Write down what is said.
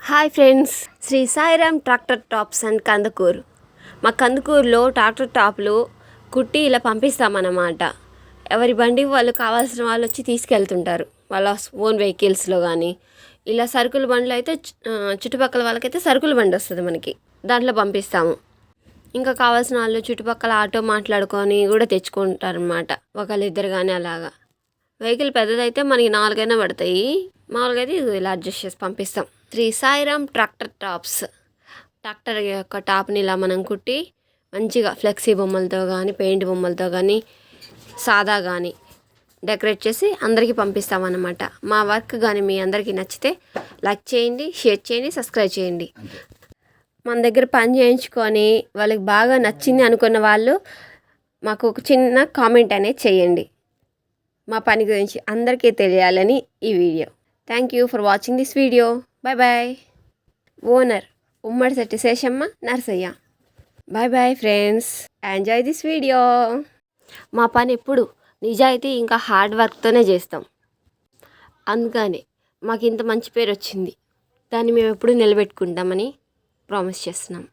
Hi friends, Shri Sairam tractor tops and Kandukur. మా కందుకూరులో tractor టాప్లు కుట్టి ఇలా పంపిస్తామన్నమాట. ఎవరి బండి వాళ్ళు కావాల్సిన వాళ్ళు వచ్చి తీసుకెళ్తుంటారు వాళ్ళ ఓన్ వెహికల్స్లో. కానీ ఇలా సరుకుల బండ్లు అయితే చుట్టుపక్కల వాళ్ళకైతే సరుకుల బండి వస్తుంది మనకి, దాంట్లో పంపిస్తాము. ఇంకా కావాల్సిన వాళ్ళు చుట్టుపక్కల ఆటో మాట్లాడుకొని కూడా తెచ్చుకుంటారనమాట, ఒకళ్ళిద్దరు కానీ అలాగా. వెహికల్ పెద్దదైతే మనకి 4 అయినా పడతాయి, మామూలుగా అయితే ఇలా అడ్జస్ట్ చేసి పంపిస్తాం. Shri Sairam tractor tops, tractor యొక్క టాప్ని ఇలా మనం కుట్టి మంచిగా ఫ్లెక్సీ బొమ్మలతో కానీ పెయింట్ బొమ్మలతో కానీ సాదా కానీ డెకరేట్ చేసి అందరికీ పంపిస్తామన్నమాట. మా వర్క్ కానీ మీ అందరికీ నచ్చితే లైక్ చేయండి, షేర్ చేయండి, సబ్స్క్రైబ్ చేయండి. మన దగ్గర పని చేయించుకొని వాళ్ళకి బాగా నచ్చింది అనుకున్న వాళ్ళు మాకు ఒక చిన్న కామెంట్ అనేది చేయండి. మా పని గురించి అందరికీ తెలియాలని ఈ video. Thank you for watching this video. Bye bye. Owner Ummadisetti Seshamma Narsaiah. Bye bye friends, enjoy this video. మా పని ఎప్పుడు నిజాయితీ ఇంకా హార్డ్ వర్క్తోనే చేస్తాం, అందుకని మాకు ఇంత మంచి పేరు వచ్చింది. దాన్ని మేము ఎప్పుడు నిలబెట్టుకుంటామని ప్రామిస్ చేస్తున్నాం.